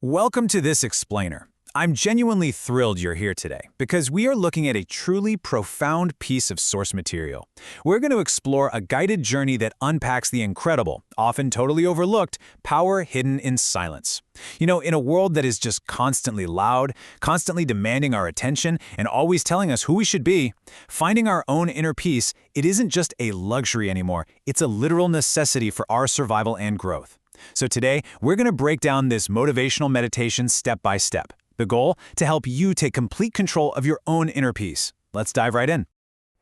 Welcome to this explainer. I'm genuinely thrilled you're here today because we are looking at a truly profound piece of source material. We're going to explore a guided journey that unpacks the incredible, often totally overlooked, power hidden in silence. In a world that is just constantly loud, constantly demanding our attention, and always telling us who we should be, finding our own inner peace, it isn't just a luxury anymore, it's a literal necessity for our survival and growth. So today, we're going to break down this motivational meditation step by step. The goal? To help you take complete control of your own inner peace. Let's dive right in.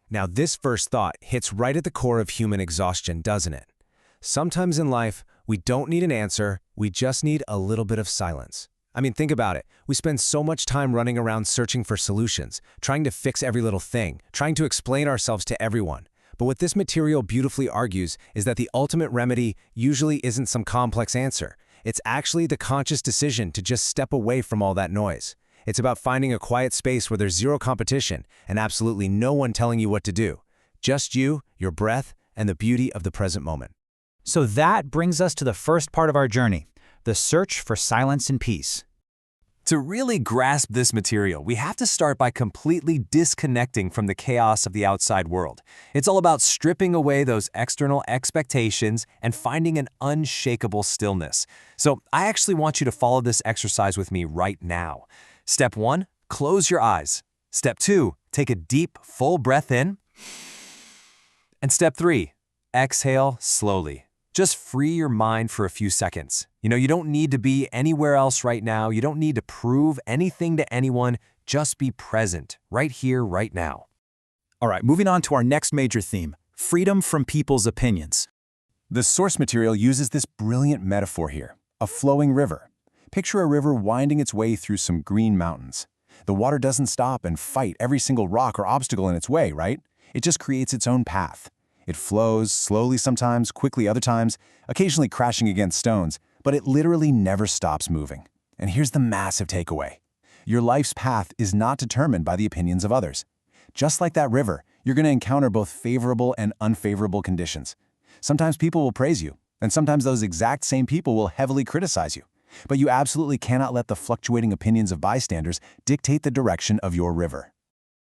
Now, this first thought hits right at the core of human exhaustion, doesn't it? Sometimes in life, we don't need an answer, we just need a little bit of silence. I mean, think about it. We spend so much time running around searching for solutions, trying to fix every little thing, trying to explain ourselves to everyone. But what this material beautifully argues is that the ultimate remedy usually isn't some complex answer. It's actually the conscious decision to just step away from all that noise. It's about finding a quiet space where there's zero competition and absolutely no one telling you what to do. Just you, your breath, and the beauty of the present moment. So that brings us to the first part of our journey, the search for silence and peace. To really grasp this material, we have to start by completely disconnecting from the chaos of the outside world. It's all about stripping away those external expectations and finding an unshakable stillness. So I actually want you to follow this exercise with me right now. Step 1, close your eyes. Step 2, take a deep, full breath in. And step 3, exhale slowly. Just free your mind for a few seconds. You don't need to be anywhere else right now. You don't need to prove anything to anyone. Just be present, right here, right now. All right, moving on to our next major theme, freedom from people's opinions. The source material uses this brilliant metaphor here, a flowing river. Picture a river winding its way through some green mountains. The water doesn't stop and fight every single rock or obstacle in its way, right? It just creates its own path. It flows, slowly sometimes, quickly other times, occasionally crashing against stones, but it literally never stops moving. And here's the massive takeaway. Your life's path is not determined by the opinions of others. Just like that river, you're going to encounter both favorable and unfavorable conditions. Sometimes people will praise you, and sometimes those exact same people will heavily criticize you. But you absolutely cannot let the fluctuating opinions of bystanders dictate the direction of your river.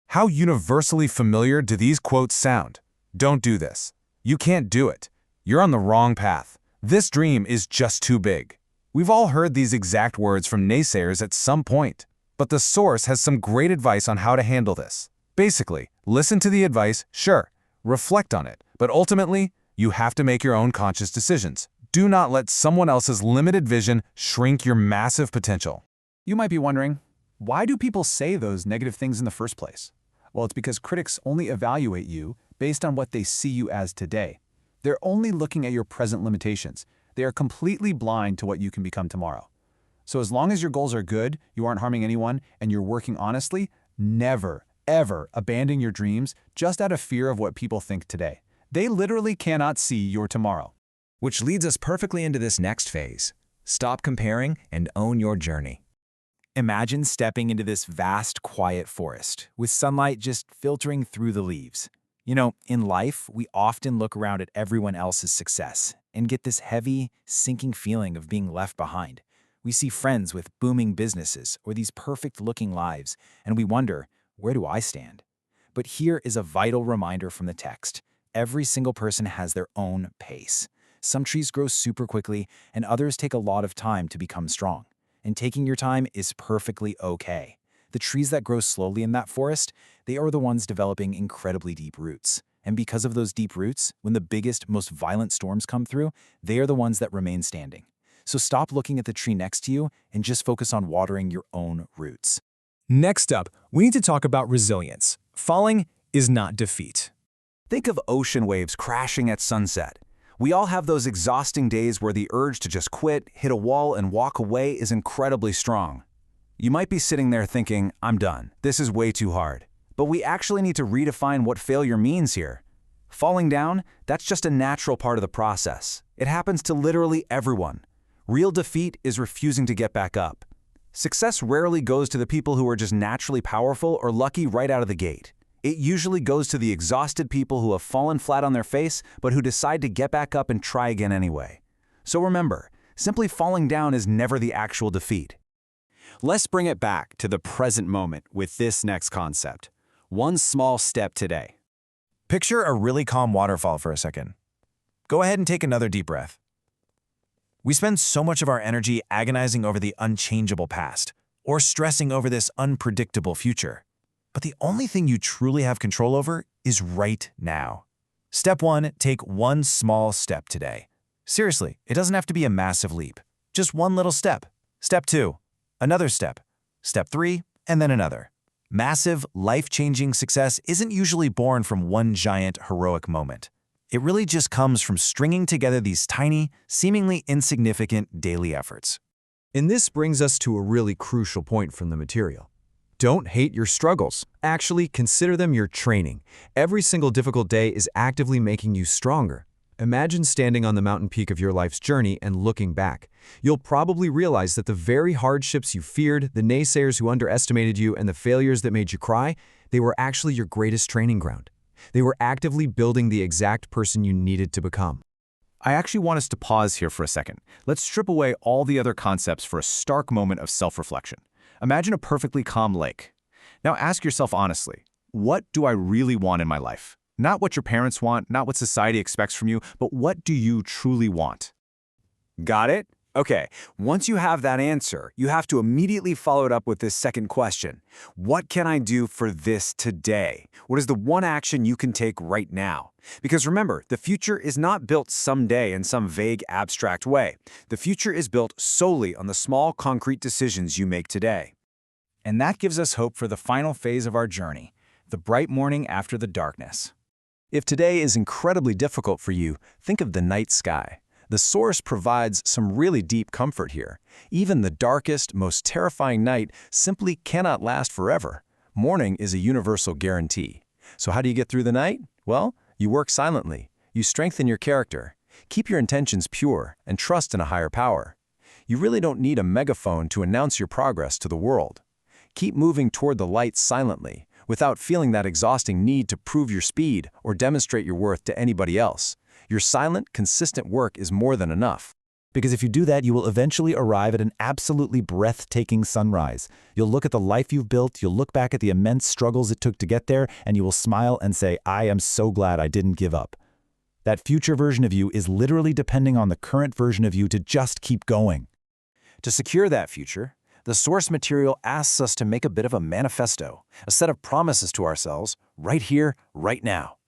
How universally familiar do these quotes sound? Don't do this. You can't do it. You're on the wrong path. This dream is just too big. We've all heard these exact words from naysayers at some point, but the source has some great advice on how to handle this. Basically, listen to the advice, sure, reflect on it, but ultimately, you have to make your own conscious decisions. Do not let someone else's limited vision shrink your massive potential. You might be wondering, why do people say those negative things in the first place? Well, it's because critics only evaluate you based on what they see you as today. They're only looking at your present limitations. They are completely blind to what you can become tomorrow. So as long as your goals are good, you aren't harming anyone, and you're working honestly, never, ever abandon your dreams just out of fear of what people think today. They literally cannot see your tomorrow. Which leads us perfectly into this next phase. Stop comparing and own your journey. Imagine stepping into this vast, quiet forest, with sunlight just filtering through the leaves. In life, we often look around at everyone else's success and get this heavy, sinking feeling of being left behind. We see friends with booming businesses or these perfect-looking lives, and we wonder, where do I stand? But here is a vital reminder from the text. Every single person has their own pace. Some trees grow super quickly, and others take a lot of time to become strong. And taking your time is perfectly okay. The trees that grow slowly in that forest, they are the ones developing incredibly deep roots. And because of those deep roots, when the biggest, most violent storms come through, they are the ones that remain standing. So stop looking at the tree next to you and just focus on watering your own roots. Next up, we need to talk about resilience. Falling is not defeat. Think of ocean waves crashing at sunset. We all have those exhausting days where the urge to just quit, hit a wall, and walk away is incredibly strong. You might be sitting there thinking, I'm done. This is way too hard. But we actually need to redefine what failure means here. Falling down, that's just a natural part of the process. It happens to literally everyone. Real defeat is refusing to get back up. Success rarely goes to the people who are just naturally powerful or lucky right out of the gate. It usually goes to the exhausted people who have fallen flat on their face, but who decide to get back up and try again anyway. So remember, simply falling down is never the actual defeat. Let's bring it back to the present moment with this next concept. One small step today. Picture a really calm waterfall for a second. Go ahead and take another deep breath. We spend so much of our energy agonizing over the unchangeable past, or stressing over this unpredictable future. But the only thing you truly have control over is right now. Step 1, take one small step today. Seriously, it doesn't have to be a massive leap. Just one little step. Step 2, another step. Step 3, and then another. Massive, life-changing success isn't usually born from one giant, heroic moment. It really just comes from stringing together these tiny, seemingly insignificant daily efforts. And this brings us to a really crucial point from the material. Don't hate your struggles. Actually, consider them your training. Every single difficult day is actively making you stronger. Imagine standing on the mountain peak of your life's journey and looking back. You'll probably realize that the very hardships you feared, the naysayers who underestimated you, and the failures that made you cry, they were actually your greatest training ground. They were actively building the exact person you needed to become. I actually want us to pause here for a second. Let's strip away all the other concepts for a stark moment of self-reflection. Imagine a perfectly calm lake. Now ask yourself honestly, what do I really want in my life? Not what your parents want, not what society expects from you, but what do you truly want? Got it? Okay, once you have that answer, you have to immediately follow it up with this second question. What can I do for this today? What is the one action you can take right now? Because remember, the future is not built someday in some vague, abstract way. The future is built solely on the small, concrete decisions you make today. And that gives us hope for the final phase of our journey, the bright morning after the darkness. If today is incredibly difficult for you, think of the night sky. The source provides some really deep comfort here. Even the darkest, most terrifying night simply cannot last forever. Morning is a universal guarantee. So how do you get through the night? Well, you work silently. You strengthen your character. Keep your intentions pure and trust in a higher power. You really don't need a megaphone to announce your progress to the world. Keep moving toward the light silently, without feeling that exhausting need to prove your speed or demonstrate your worth to anybody else. Your silent, consistent work is more than enough. Because if you do that, you will eventually arrive at an absolutely breathtaking sunrise. You'll look at the life you've built, you'll look back at the immense struggles it took to get there, and you will smile and say, I am so glad I didn't give up. That future version of you is literally depending on the current version of you to just keep going. To secure that future, the source material asks us to make a bit of a manifesto, a set of promises to ourselves, right here, right now.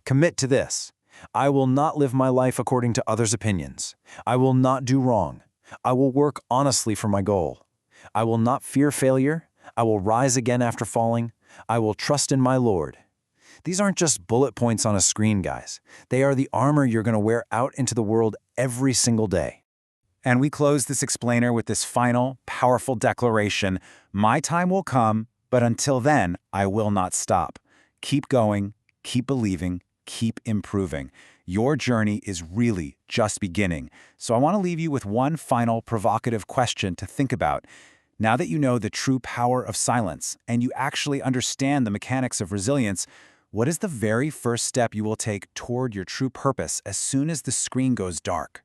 Commit to this. I will not live my life according to others' opinions. I will not do wrong. I will work honestly for my goal. I will not fear failure. I will rise again after falling. I will trust in my Lord. These aren't just bullet points on a screen, guys. They are the armor you're going to wear out into the world every single day. And we close this explainer with this final, powerful declaration. My time will come, but until then, I will not stop. Keep going, keep believing, keep improving. Your journey is really just beginning. So I want to leave you with one final provocative question to think about. Now that you know the true power of silence and you actually understand the mechanics of resilience, what is the very first step you will take toward your true purpose as soon as the screen goes dark?